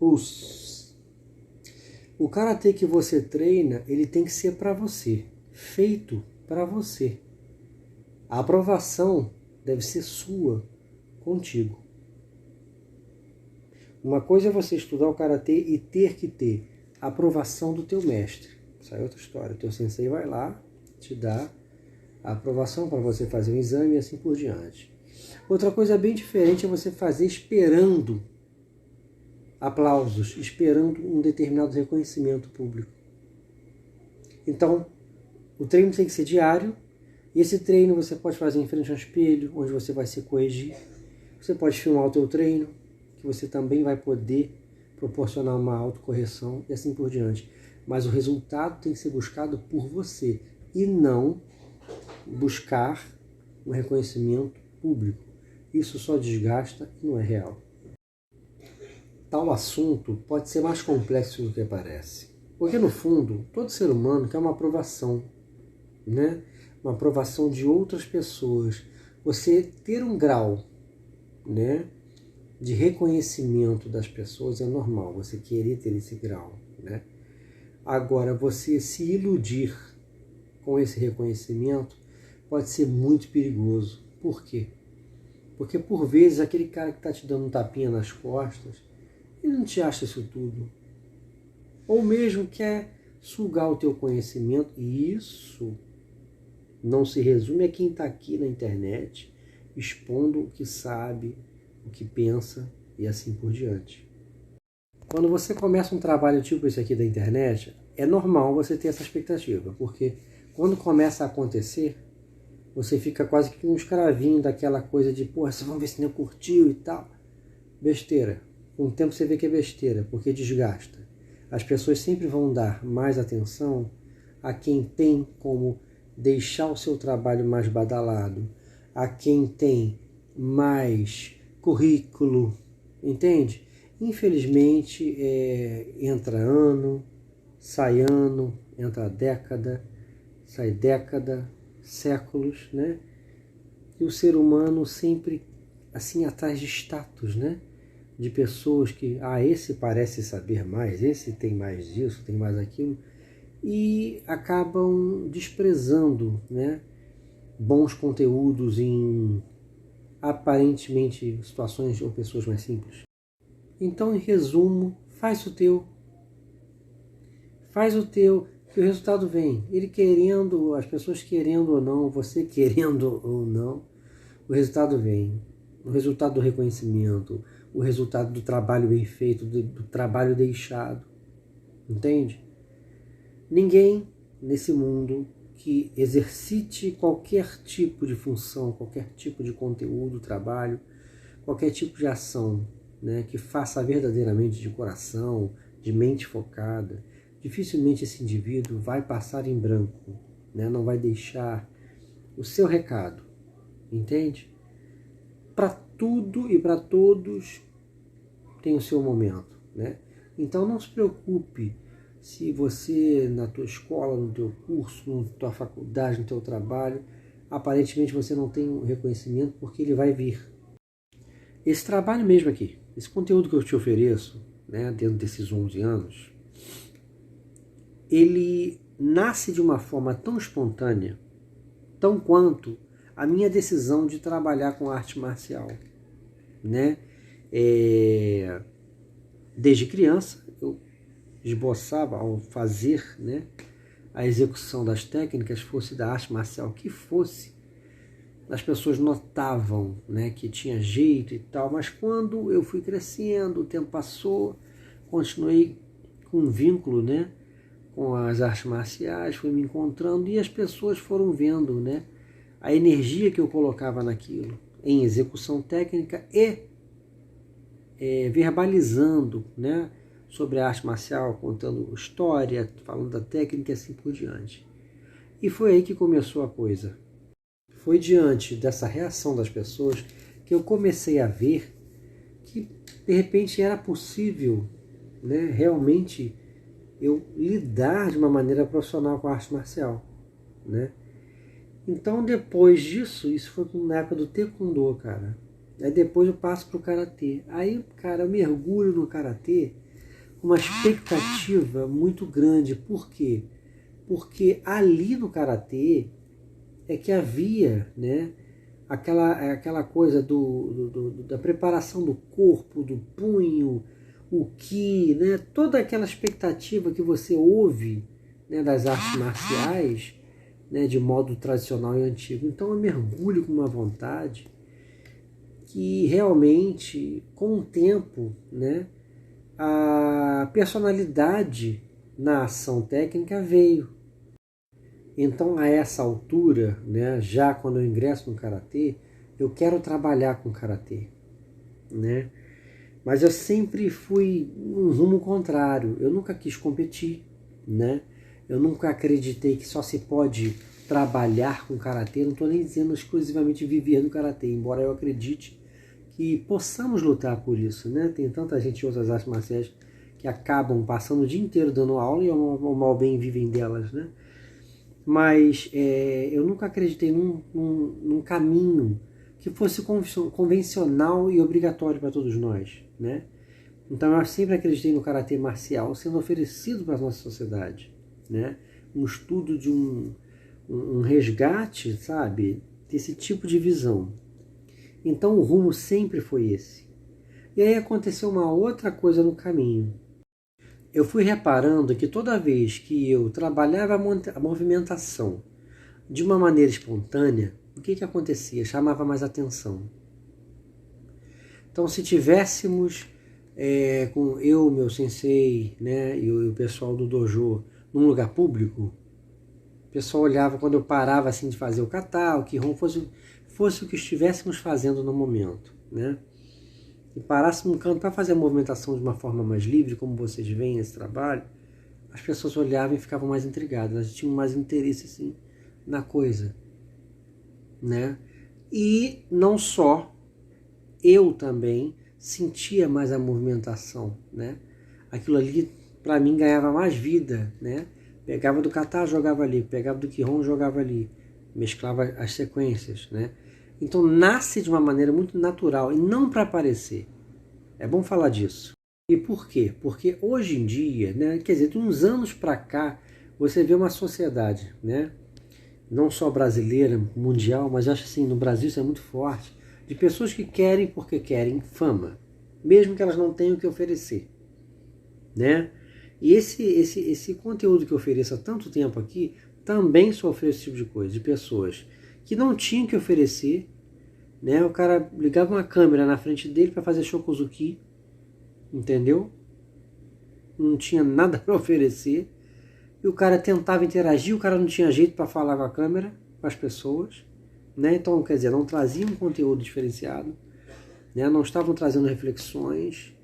O karatê que você treina, ele tem que ser para você, feito para você. A aprovação deve ser sua, contigo. Uma coisa é você estudar o karatê e ter que ter a aprovação do teu mestre. Isso aí é outra história. O teu sensei vai lá, te dá a aprovação para você fazer um exame e assim por diante. Outra coisa bem diferente é você fazer esperando aplausos, esperando um determinado reconhecimento público. Então, o treino tem que ser diário, e esse treino você pode fazer em frente ao espelho, onde você vai se corrigir. Você pode filmar o teu treino, que você também vai poder proporcionar uma autocorreção e assim por diante. Mas o resultado tem que ser buscado por você e não buscar um reconhecimento público. Isso só desgasta e não é real. Tal assunto pode ser mais complexo do que parece. Porque, no fundo, todo ser humano quer uma aprovação, né? Uma aprovação de outras pessoas. Você ter um grau, né, de reconhecimento das pessoas é normal, você querer ter esse grau, né? Agora, você se iludir com esse reconhecimento pode ser muito perigoso. Por quê? Porque, por vezes, aquele cara que está te dando um tapinha nas costas, ele não te acha isso tudo. Ou mesmo quer sugar o teu conhecimento. E isso não se resume a quem está aqui na internet expondo o que sabe, o que pensa e assim por diante. Quando você começa um trabalho tipo esse aqui da internet, é normal você ter essa expectativa, porque quando começa a acontecer, você fica quase que um escravinho daquela coisa de, pô, vocês vão ver se não curtiu e tal. Besteira. Com o tempo você vê que é besteira, porque desgasta. As pessoas sempre vão dar mais atenção a quem tem como deixar o seu trabalho mais badalado, a quem tem mais currículo, entende? Infelizmente, entra ano, entra década, sai década, séculos, né? E o ser humano sempre assim atrás de status, né? De pessoas que, esse parece saber mais, esse tem mais disso, tem mais aquilo, e acabam desprezando, né, bons conteúdos em aparentemente situações ou pessoas mais simples. Então, em resumo, faz o teu, que o resultado vem. Ele querendo, as pessoas querendo ou não, você querendo ou não, o resultado vem. O resultado do reconhecimento, o resultado do trabalho bem feito, do trabalho deixado. Entende? Ninguém nesse mundo que exercite qualquer tipo de função, qualquer tipo de conteúdo, trabalho, qualquer tipo de ação, né, que faça verdadeiramente de coração, de mente focada, dificilmente esse indivíduo vai passar em branco, né, não vai deixar o seu recado, entende? Para tudo e para todos tem o seu momento, né? Então não se preocupe se você na tua escola, no teu curso, na tua faculdade, no teu trabalho, aparentemente você não tem um reconhecimento, porque ele vai vir. Esse trabalho mesmo aqui, esse conteúdo que eu te ofereço, né, dentro desses 11 anos, ele nasce de uma forma tão espontânea, tão quanto a minha decisão de trabalhar com arte marcial, né? Desde criança, eu esboçava ao fazer, né, a execução das técnicas, fosse da arte marcial que fosse, as pessoas notavam, né, que tinha jeito e tal, mas quando eu fui crescendo, o tempo passou, continuei com um vínculo, né, com as artes marciais, fui me encontrando e as pessoas foram vendo, né, a energia que eu colocava naquilo, em execução técnica e verbalizando, né, sobre a arte marcial, contando história, falando da técnica e assim por diante. E foi aí que começou a coisa. Foi diante dessa reação das pessoas que eu comecei a ver que, de repente, era possível, né, realmente eu lidar de uma maneira profissional com a arte marcial, né? Então, depois disso, isso foi na época do Taekwondo, cara. Aí depois eu passo pro Karatê. Aí, cara, eu mergulho no Karatê uma expectativa muito grande. Por quê? Porque ali no Karatê é que havia, né, aquela coisa da preparação do corpo, do punho, o ki, né, toda aquela expectativa que você ouve, né, das artes marciais, né, de modo tradicional e antigo. Então eu mergulho com uma vontade que realmente, com o tempo, né, a personalidade na ação técnica veio. Então, a essa altura, né, já quando eu ingresso no Karatê, eu quero trabalhar com Karatê, né? Mas eu sempre fui um rumo contrário. Eu nunca quis competir, né? Eu nunca acreditei que só se pode trabalhar com Karatê. Não estou nem dizendo exclusivamente viver do Karatê, embora eu acredite que possamos lutar por isso, né? Tem tanta gente de outras artes marciais que acabam passando o dia inteiro dando aula e ao mal bem vivem delas, né? Mas eu nunca acreditei num caminho que fosse convencional e obrigatório para todos nós, né? Então eu sempre acreditei no karatê marcial sendo oferecido para a nossa sociedade, né? Um estudo de um resgate, sabe, desse tipo de visão. Então o rumo sempre foi esse. E aí aconteceu uma outra coisa no caminho. Eu fui reparando que toda vez que eu trabalhava a movimentação de uma maneira espontânea, o que acontecia? Chamava mais atenção. Então, se tivéssemos com eu, meu sensei, né, e o pessoal do dojo num lugar público, o pessoal olhava quando eu parava assim de fazer o kata, o kihon, fosse o que estivéssemos fazendo no momento, né? E parássemos um canto para fazer a movimentação de uma forma mais livre, como vocês veem nesse trabalho, as pessoas olhavam e ficavam mais intrigadas, elas tinham mais interesse assim, na coisa, né? E não só, eu também sentia mais a movimentação, né? Aquilo ali para mim ganhava mais vida, né? Pegava do kata, jogava ali, pegava do kihon, jogava ali, mesclava as sequências, né? Então nasce de uma maneira muito natural e não para aparecer. É bom falar disso. E por quê? Porque hoje em dia, né, quer dizer, de uns anos para cá, você vê uma sociedade, né, não só brasileira, mundial, mas acho assim, no Brasil isso é muito forte, de pessoas que querem porque querem fama, mesmo que elas não tenham o que oferecer, né? E esse conteúdo que eu ofereço há tanto tempo aqui, também sofreu esse tipo de coisa, de pessoas que não tinham o que oferecer, né? O cara ligava uma câmera na frente dele para fazer shokuzuki, entendeu? Não tinha nada para oferecer. E o cara tentava interagir, o cara não tinha jeito para falar com a câmera, com as pessoas, né? Então, quer dizer, não traziam um conteúdo diferenciado, né? Não estavam trazendo reflexões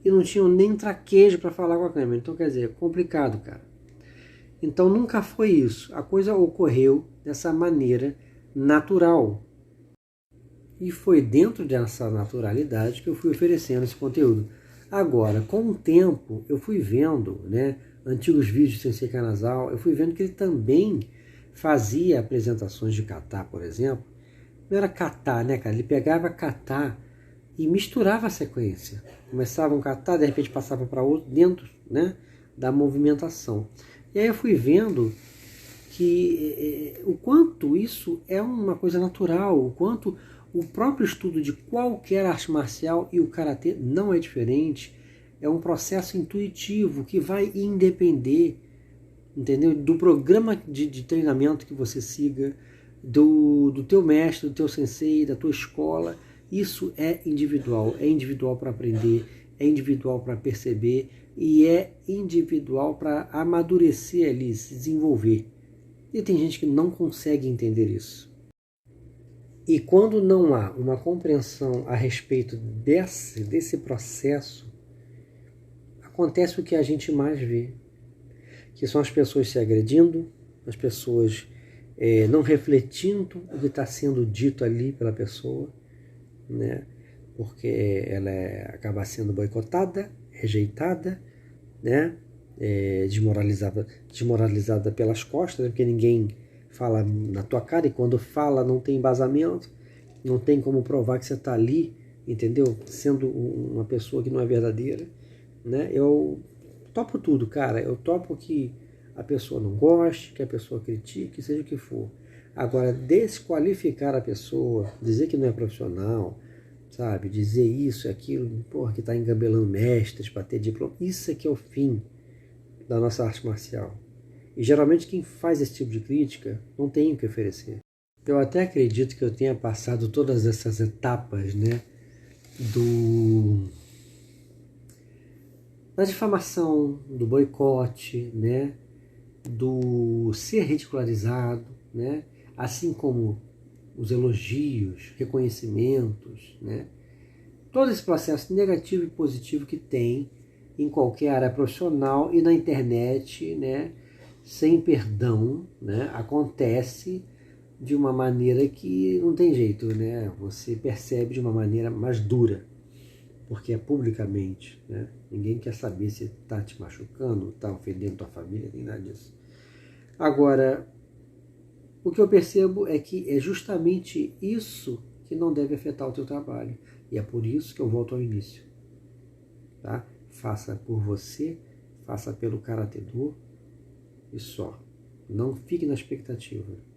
e não tinham nem traquejo para falar com a câmera. Então, quer dizer, complicado, cara. Então, nunca foi isso. A coisa ocorreu dessa maneira natural. E foi dentro dessa naturalidade que eu fui oferecendo esse conteúdo. Agora, com o tempo, eu fui vendo, né, antigos vídeos de Sensei Kanazawa, eu fui vendo que ele também fazia apresentações de kata, por exemplo. Não era kata, né, cara? Ele pegava kata e misturava a sequência. Começava um kata, de repente passava para outro, dentro, né, da movimentação. E aí eu fui vendo que o quanto isso é uma coisa natural, o quanto o próprio estudo de qualquer arte marcial, e o karatê não é diferente, é um processo intuitivo que vai independer, entendeu? Do programa de treinamento que você siga, do teu mestre, do teu sensei, da tua escola. Isso é individual para aprender, é individual para perceber e é individual para amadurecer ali, se desenvolver. E tem gente que não consegue entender isso. E quando não há uma compreensão a respeito desse processo, acontece o que a gente mais vê, que são as pessoas se agredindo, as pessoas não refletindo o que está sendo dito ali pela pessoa, né? Porque ela acaba sendo boicotada, rejeitada, né? Desmoralizada pelas costas, porque ninguém fala na tua cara, e quando fala não tem embasamento, não tem como provar que você está ali, entendeu? Sendo uma pessoa que não é verdadeira, né? Eu topo tudo, cara. Eu topo que a pessoa não goste, que a pessoa critique, seja o que for. Agora, desqualificar a pessoa, dizer que não é profissional, sabe? Dizer isso e aquilo, porra, que tá engabelando mestres para ter diploma. Isso é que é o fim da nossa arte marcial. E geralmente quem faz esse tipo de crítica não tem o que oferecer. Eu até acredito que eu tenha passado todas essas etapas, né? Da difamação, do boicote, né? Do ser ridicularizado, né? Assim como os elogios, reconhecimentos, né? Todo esse processo negativo e positivo que tem em qualquer área profissional e na internet, né? Sem perdão, né? Acontece de uma maneira que não tem jeito, né? Você percebe de uma maneira mais dura, porque é publicamente, né? Ninguém quer saber se está te machucando, está ofendendo tua família, nem nada disso. Agora, o que eu percebo é que é justamente isso que não deve afetar o teu trabalho. E é por isso que eu volto ao início. Tá? Faça por você, faça pelo Karatê Do e só. Não fique na expectativa.